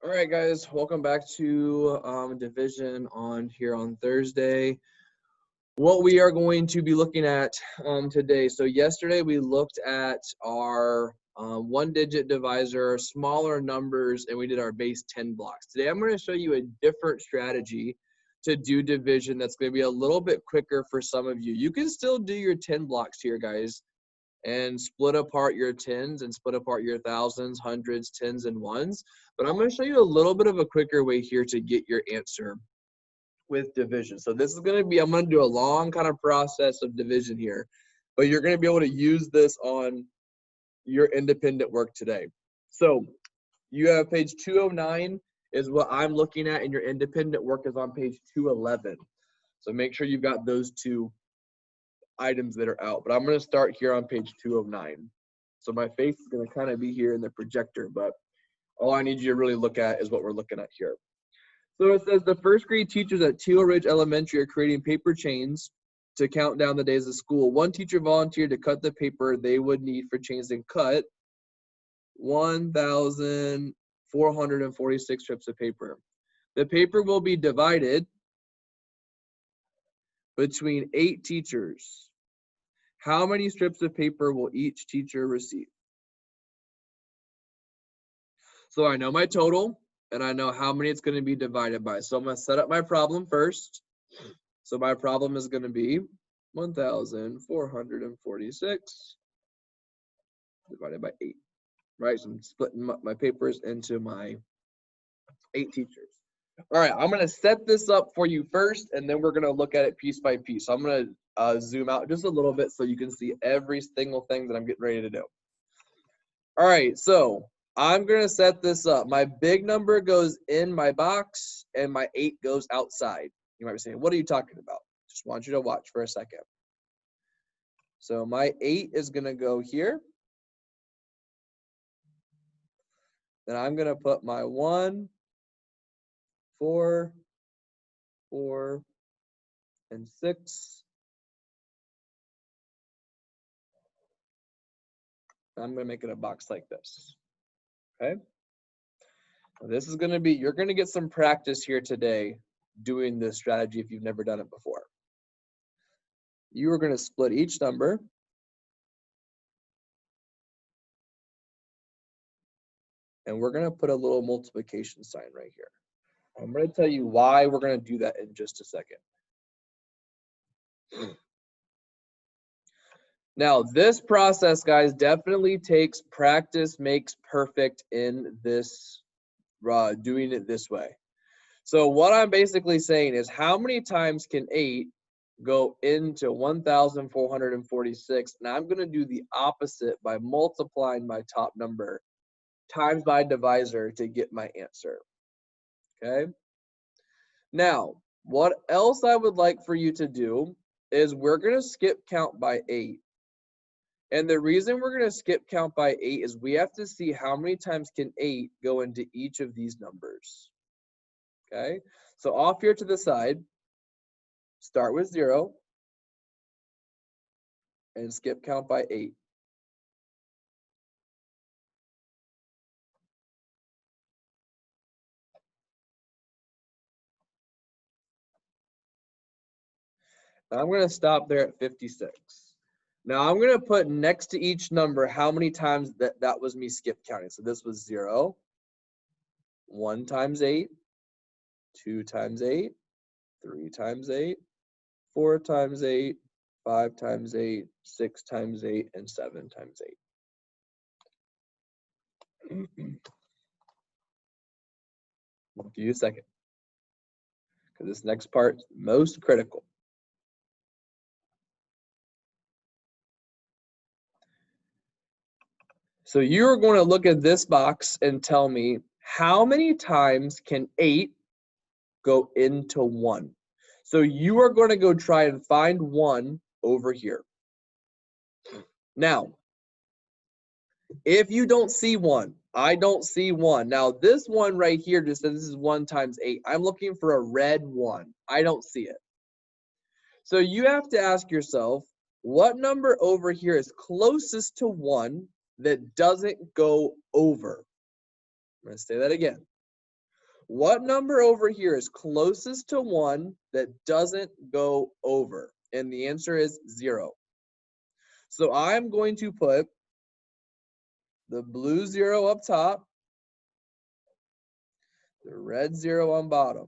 All right, guys, welcome back to Division on here on Thursday. What we are going to be looking at today. So yesterday we looked at our one-digit divisor, smaller numbers, and we did our base 10 blocks. Today I'm going to show you a different strategy to do division that's going to be a little bit quicker for some of you. You can still do your 10 blocks here, guys, and split apart your tens and split apart your thousands, hundreds, tens, and ones. But I'm going to show you a little bit of a quicker way here to get your answer with division. So this is going to be, I'm going to do a long kind of process of division here, but you're going to be able to use this on your independent work today. So you have page 209 is what I'm looking at, and your independent work is on page 211. So make sure you've got those two items that are out, but I'm going to start here on page 209. So my face is going to kind of be here in the projector, but all I need you to really look at is what we're looking at here. So it says the first grade teachers at Teal Ridge Elementary are creating paper chains to count down the days of school. One teacher volunteered to cut the paper they would need for chains and cut 1,446 strips of paper. The paper will be divided between 8 teachers. How many strips of paper will each teacher receive? So I know my total, and I know how many it's going to be divided by. So I'm going to set up my problem first. So my problem is going to be 1,446 divided by 8, right? So I'm splitting my papers into my 8 teachers. All right, I'm going to set this up for you first, and then we're going to look at it piece by piece. So I'm going to zoom out just a little bit so you can see every single thing that I'm getting ready to do. All right, so I'm going to set this up. My big number goes in my box, and my 8 goes outside. You might be saying, what are you talking about? Just want you to watch for a second. So my 8 is going to go here. Then I'm going to put my 1, 4, 4, and 6. I'm going to make it a box like this. Okay? This is going to be, you're going to get some practice here today doing this strategy if you've never done it before. You are going to split each number. And we're going to put a little multiplication sign right here. I'm going to tell you why we're going to do that in just a second. Now, this process, guys, definitely takes practice makes perfect in this, doing it this way. So what I'm basically saying is how many times can 8 go into 1,446? Now I'm going to do the opposite by multiplying my top number times my divisor to get my answer. Okay? Now, what else I would like for you to do is we're going to skip count by 8. And the reason we're going to skip count by 8 is we have to see how many times can 8 go into each of these numbers. Okay? So off here to the side, start with 0 and skip count by 8. I'm going to stop there at 56. Now I'm going to put next to each number how many times that was me skip counting. So this was 0, 1 times 8, 2 times 8, 3 times 8, 4 times 8, 5 times 8, 6 times 8, and 7 times 8. I'll give you a second, because this next part is most critical. So you're going to look at this box and tell me how many times can 8 go into 1? So you are going to go try and find 1 over here. Now, if you don't see 1, I don't see 1. Now, this one right here just says this is 1 times 8. I'm looking for a red 1. I don't see it. So you have to ask yourself, what number over here is closest to 1 that doesn't go over? I'm going to say that again. What number over here is closest to 1 that doesn't go over? And the answer is 0. So I'm going to put the blue 0 up top, the red 0 on bottom.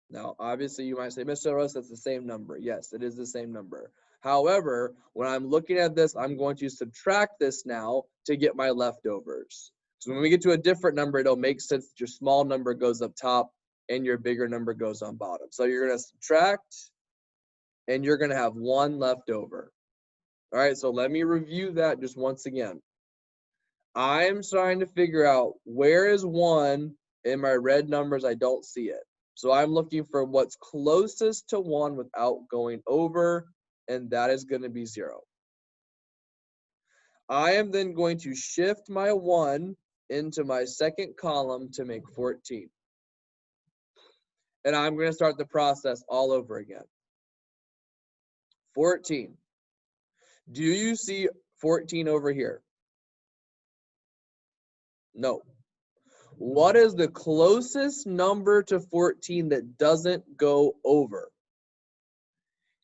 Now, obviously, you might say, Mr. Ross, that's the same number. Yes, it is the same number. However, when I'm looking at this, I'm going to subtract this now to get my leftovers. So when we get to a different number, it'll make sense that your small number goes up top and your bigger number goes on bottom. So you're going to subtract, and you're going to have 1 left over. All right, so let me review that just once again. I'm trying to figure out where is 1 in my red numbers. I don't see it. So I'm looking for what's closest to 1 without going over, and that is going to be 0. I am then going to shift my 1 into my second column to make 14. And I'm going to start the process all over again. 14. Do you see 14 over here? No. What is the closest number to 14 that doesn't go over?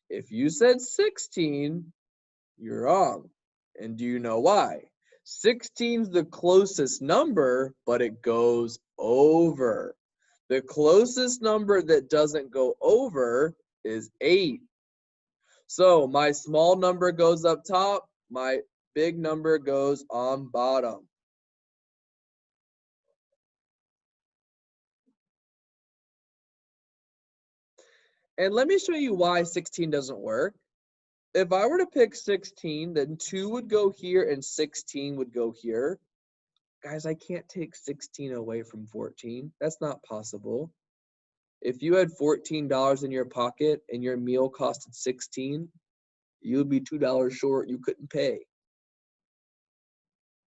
If you said 16, you're wrong. And do you know why? 16 is the closest number, but it goes over. The closest number that doesn't go over is 8. So my small number goes up top, my big number goes on bottom. And let me show you why 16 doesn't work. If I were to pick 16, then 2 would go here and 16 would go here. Guys, I can't take 16 away from 14. That's not possible. If you had $14 in your pocket and your meal costed 16, you would be $2 short. You couldn't pay.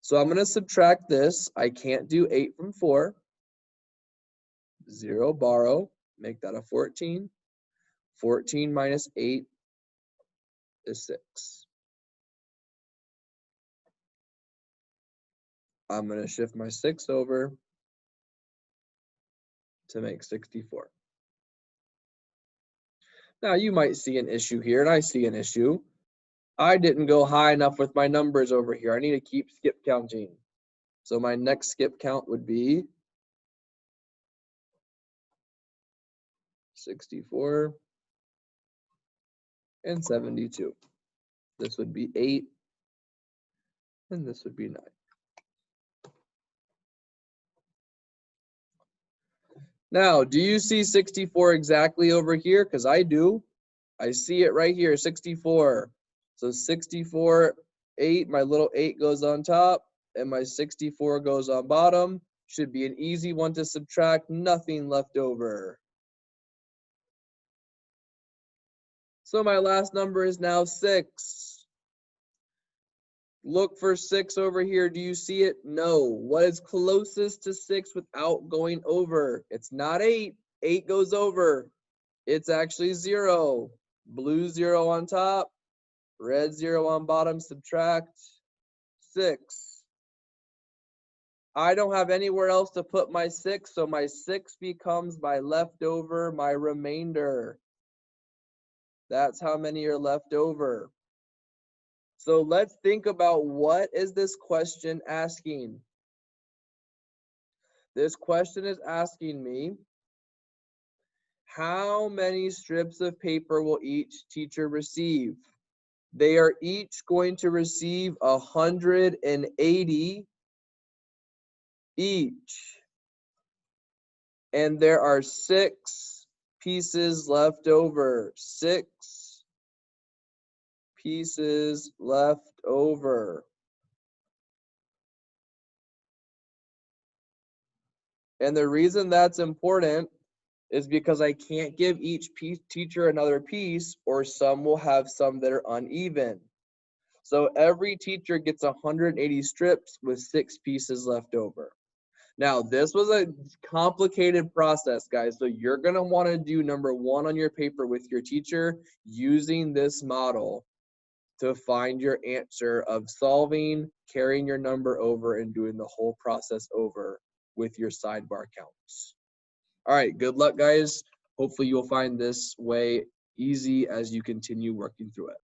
So I'm going to subtract this. I can't do 8 from 4. 0, borrow, make that a 14. 14 minus 8 is 6. I'm going to shift my 6 over to make 64. Now, you might see an issue here, and I see an issue. I didn't go high enough with my numbers over here. I need to keep skip counting. So my next skip count would be 64 and 72. This would be 8, and this would be 9. Now, do you see 64 exactly over here? Because I do. I see it right here, 64. So 64, 8, my little 8 goes on top, and my 64 goes on bottom. Should be an easy one to subtract, nothing left over. So my last number is now 6. Look for 6 over here. Do you see it? No. What is closest to 6 without going over? It's not 8. 8 goes over. It's actually 0. Blue 0 on top, red 0 on bottom, subtract 6. I don't have anywhere else to put my 6, so my 6 becomes my leftover, my remainder. That's how many are left over. So let's think about, what is this question asking? This question is asking me, how many strips of paper will each teacher receive? They are each going to receive 180 each. And there are 6 pieces left over. 6 pieces left over. And the reason that's important is because I can't give each teacher another piece, or some will have some that are uneven. So every teacher gets 180 strips with 6 pieces left over. Now, this was a complicated process, guys. So you're going to want to do number 1 on your paper with your teacher using this model to find your answer of solving, carrying your number over, and doing the whole process over. with your sidebar counts. All right, good luck, guys. Hopefully you'll find this way easy as you continue working through it.